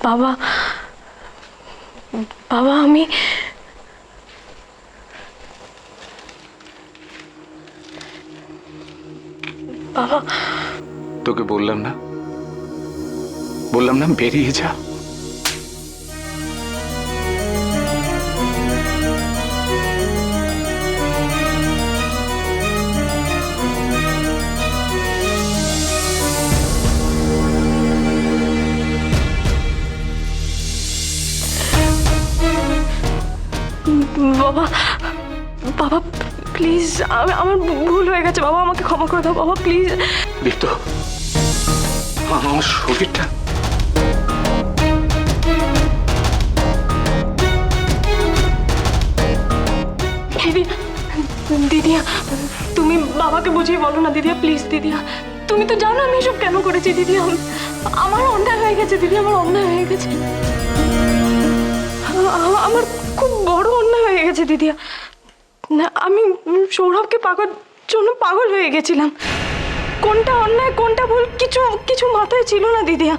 বাবা, বাবা আমি বাবা, তোকে বললাম না বেরিয়ে যা। বাবা, বাবা প্লিজ, আমার ভুল হয়ে গেছে বাবা, আমাকে ক্ষমা করে দাও বাবা প্লিজ। দীপ্ত, আমার শরীরটা দিদিয়া, তুমি বাবাকে বুঝিয়ে বলো না দিদিয়া প্লিজ। দিদিয়া তুমি তো জানো আমি এসব কেন করেছি দিদিয়া, আমার অন্যায় হয়ে গেছে দিদি, আমার অন্যায় হয়ে গেছে, আমার খুব বড় অন্যায় হয়ে গেছে দিদিয়া। না আমি সৌরভকে পাওয়ার জন্য পাগল হয়ে গেছিলাম, কোনটা অন্যায় কোনটা ভুল কিছু কিছু মাথায় ছিল না দিদিয়া।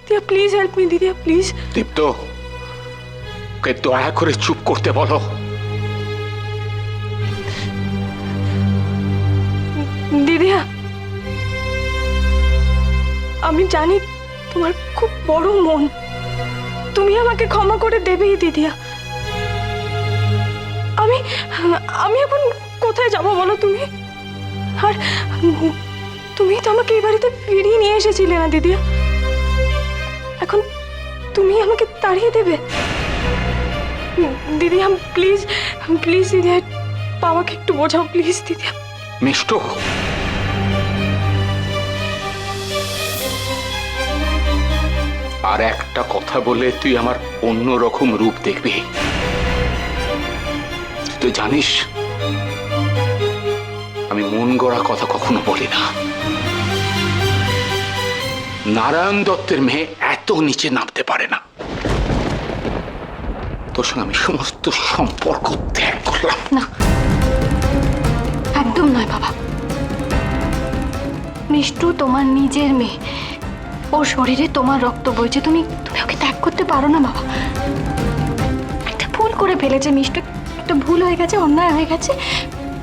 দিদিয়া প্লিজ হেল্প মি দিদিয়া প্লিজ। দীপ্ত, ওকে দয়া করে চুপ করতে বলো। দিদিয়া আমি জানি তোমার খুব বড় মন, তুমি আমাকে ক্ষমা করে দেবেই দিদিয়া। আমি আমি এখন কোথায় যাব বলো তুমি? আর তুমি তো আমাকে এই বাড়িতে ফিরিয়ে নিয়ে এসেছিলে না দিদিয়া, এখন তুমি আমাকে তাড়িয়ে দেবে? দিদিয়া প্লিজ প্লিজ দিদিয়া, বাবাকে একটু বোঝাও প্লিজ দিদিয়া। মিষ্টু, আর একটা কথা বলে তুই আমার অন্য রকম রূপ দেখবি। তুই জানিস আমি মন গড়া কথা কখনো বলি না। নারায়ণ দত্তের মেয়ে এত নিচে নামতে পারে না। তোর সঙ্গে আমি সমস্ত সম্পর্ক ত্যাগ করলাম। না একদম নয় বাবা, মিষ্টু তোমার নিজের মেয়ে, ওর শরীরে তোমার রক্ত বইছে, তুমি তুমি ওকে ত্যাগ করতে পারো না বাবা। একটা ভুল করে ফেলেছে মিষ্টু, একটা ভুল হয়ে গেছে, অন্যায় হয়ে গেছে,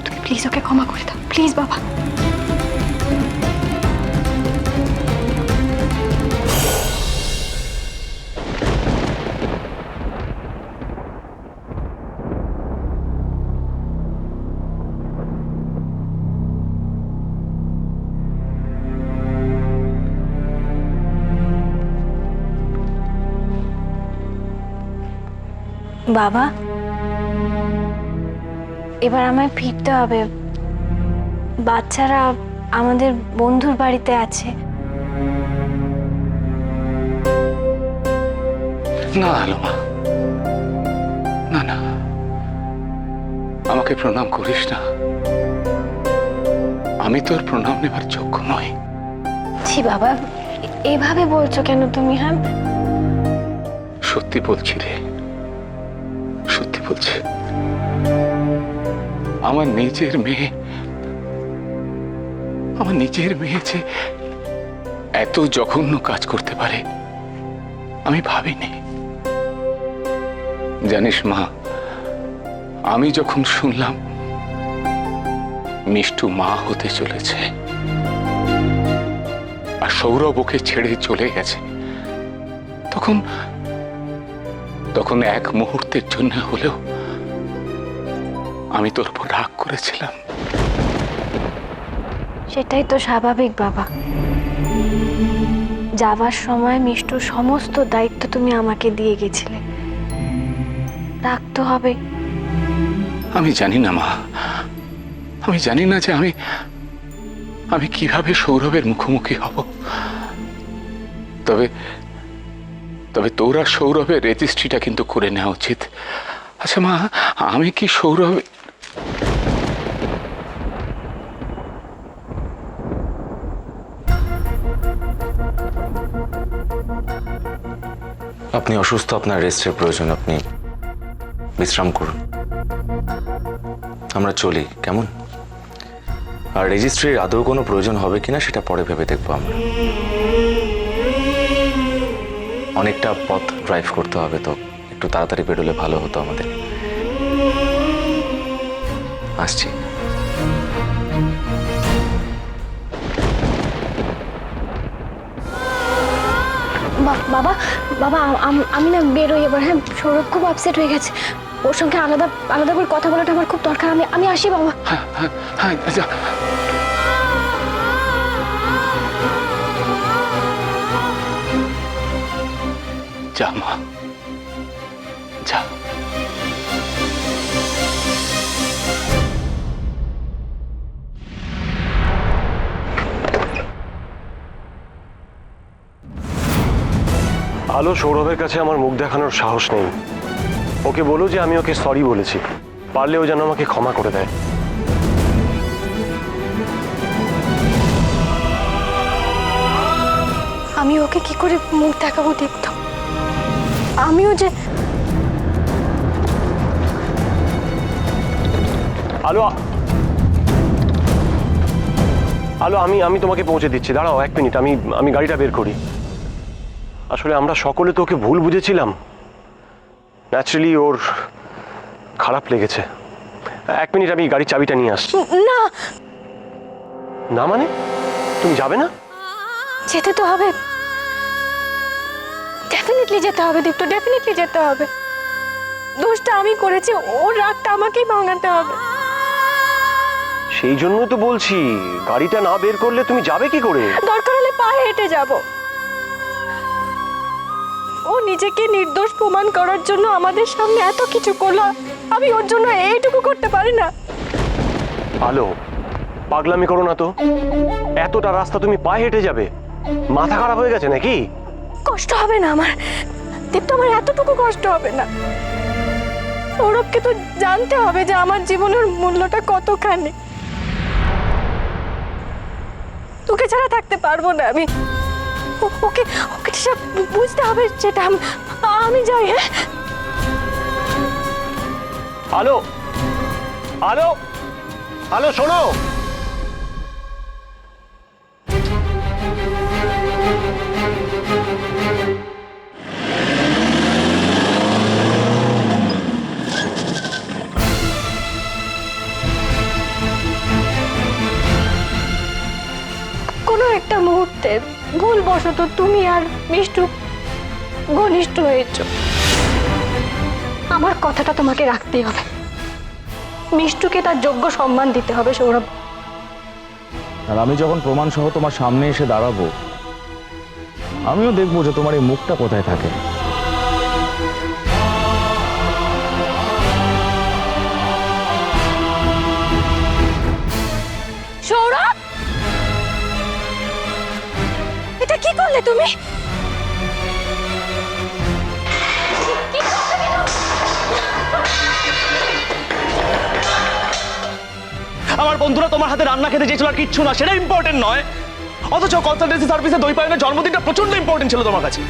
তুমি প্লিজ ওকে ক্ষমা করে দাও প্লিজ বাবা। বাবা এবার আমায় ফিরতে হবে, বাচ্চারা আমাদের বন্ধুর বাড়িতে আছে। না আলোমা, না না, আমাকে প্রণাম করিস না, আমি তোর প্রণাম নেবার যোগ্য নই। ছি বাবা, এভাবে বলছো কেন তুমি? হ্যাঁ সত্যি বলছি রে, সত্যি বলছি। আমার নিজের মেয়ে যে এত জঘন্য কাজ করতে পারে আমি ভাবিনি। জানিস মা, আমি যখন শুনলাম মিষ্টু মা হতে চলেছে আর সৌরভ ওকে ছেড়ে চলে গেছে, তখন এক মুহূর্তের জন্য হলেও আমি তোর উপর রাগ করেছিলাম। সেটাই তো স্বাভাবিক বাবা, যাওয়ার সময় মিষ্টুর সমস্ত দায়িত্ব তুমি আমাকে দিয়ে গেছিলে, রাগ তো হবে। আমি জানি না মা, আমি জানি না যে আমি কিভাবে সৌরভের মুখোমুখি হব। তবে তোর আর সৌরভের রেজিস্ট্রিটা কিন্তু করে নেওয়া উচিত। আচ্ছা মা, আমি কি সৌরভ আপনি অসুস্থ, আপনার রেস্টের প্রয়োজন, আপনি বিশ্রাম করুন, আমরা চলি কেমন? আর রেজিস্ট্রির আদৌ কোনো প্রয়োজন হবে কিনা সেটা পরে ভেবে দেখবো আমরা। অনেকটা পথ ড্রাইভ করতে হবে, তো একটু তাড়াতাড়ি বেরোলে ভালো হতো আমাদের। আসছি। বাবা বাবা আমি না বেরোই এবার। হ্যাঁ, সৌরভ খুব আপসেট হয়ে গেছে, ওর সঙ্গে আলাদা আলাদা করে কথা বলাটা আমার খুব দরকার। আমি আসি বাবা। হ্যাঁ হ্যাঁ হ্যাঁ, যা। যা মা, যা। আলো, সৌরভের কাছে আমার মুখ দেখানোর সাহস নেই। ওকে বলো যে আমি ওকে সরি বলেছি, পারলে ও যেন আমাকে ক্ষমা করে দেয়। আমি ওকে কি করে মুখ দেখাবো দীপ্ত? আমিও যে আলো, আলো, আমি তোমাকে পৌঁছে দিচ্ছি, দাঁড়াও 1 মিনিট, আমি গাড়িটা বের করি। আসলে আমরা সকলে তো ওকে ভুল বুঝেছিলাম, ন্যাচারালি ওর খারাপ লেগেছে। 1 মিনিট, আমি গাড়ির চাবিটা নিয়ে আসছি। না, না মানে তুমি যাবে না? যেতে তো হবে, ডেফিনেটলি যেতে হবে দীপ্ত, ডেফিনেটলি যেতে হবে। দোষটা আমি করেছি, ওর রাগটা আমাকেই ভাঙাতে হবে। সেই জন্য তো বলছি, গাড়িটা না বের করলে তুমি যাবে কি করে? দরকার হলে পায়ে হেঁটে যাব। ও নিজেকে নির্দোষ প্রমাণ করার জন্য আমাদের সামনে এত কিছু করলো, আমি ওর জন্য এইটুকু করতে পারি না? আলো, পাগলামি করো না তো। এতটা রাস্তা তুমি পায়ে হেঁটে যাবে? মাথা খারাপ হয়ে গেছে নাকি? কষ্ট হবে না আমার দীপ্ত, আমার এতটুকু কষ্ট হবে না। সৌরভকে তো জানতে হবে যে আমার জীবনের মূল্যটা কতখানি। তোকে ছাড়া থাকতে পারবো না আমি। ওকে ওকে সব বুঝতে হবে, সেটা আমি যাই। হ্যাঁ, আলো, আলো, আলো, শোনো। কোনো একটা মুহূর্তে ভুলবশত তুমি আর মিষ্টু ঘনিষ্ঠ হয়েছো। আমার কথাটা তোমাকে রাখতেই হবে। মিষ্টুকে তার যোগ্য সম্মান দিতে হবে সৌরভ। আর আমি যখন প্রমাণ সহ তোমার সামনে এসে দাঁড়াবো, আমিও দেখবো যে তোমার এই মুখটা কোথায় থাকে। সৌরভ, এটা কি করলে তুমি? আমার বন্ধুরা তোমার হাতে রান্না খেতে চেয়েছিল, আর কিচ্ছু না, সেটা ইম্পর্টেন্ট নয়। অথচ কনসালটেন্সি সার্ভিসে দই পায়নের জন্মদিনটা প্রচন্ড ইম্পর্টেন্ট ছিল তোমার কাছে।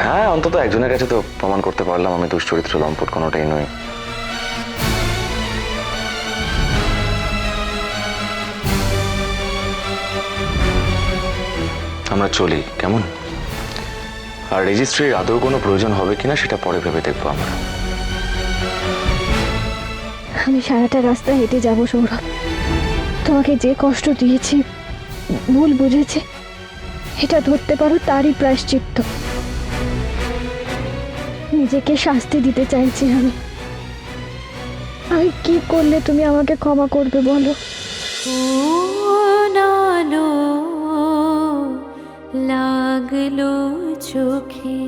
হ্যাঁ, অন্তত একজনের কাছে তো প্রমাণ করতে পারলাম আমি দুশ্চরিত্র লম্পট কোনোটাই নই। আমরা চলি, কেমন? আর রেজিস্ট্রির আদৌ কোনো প্রয়োজন হবে কিনা সেটা পরে ভেবে দেখবো আমরা। আমি সারাটা রাস্তা হেঁটে যাব সৌরভ। তোমাকে যে কষ্ট দিয়েছি, ভুল বুঝেছি, এটা ধরতে পারো তারই প্রায়শ্চিত্ত। নিজেকে শাস্তি দিতে চাইছি আমি। কি করলে তুমি আমাকে ক্ষমা করবে বলো? লাগলো চোখে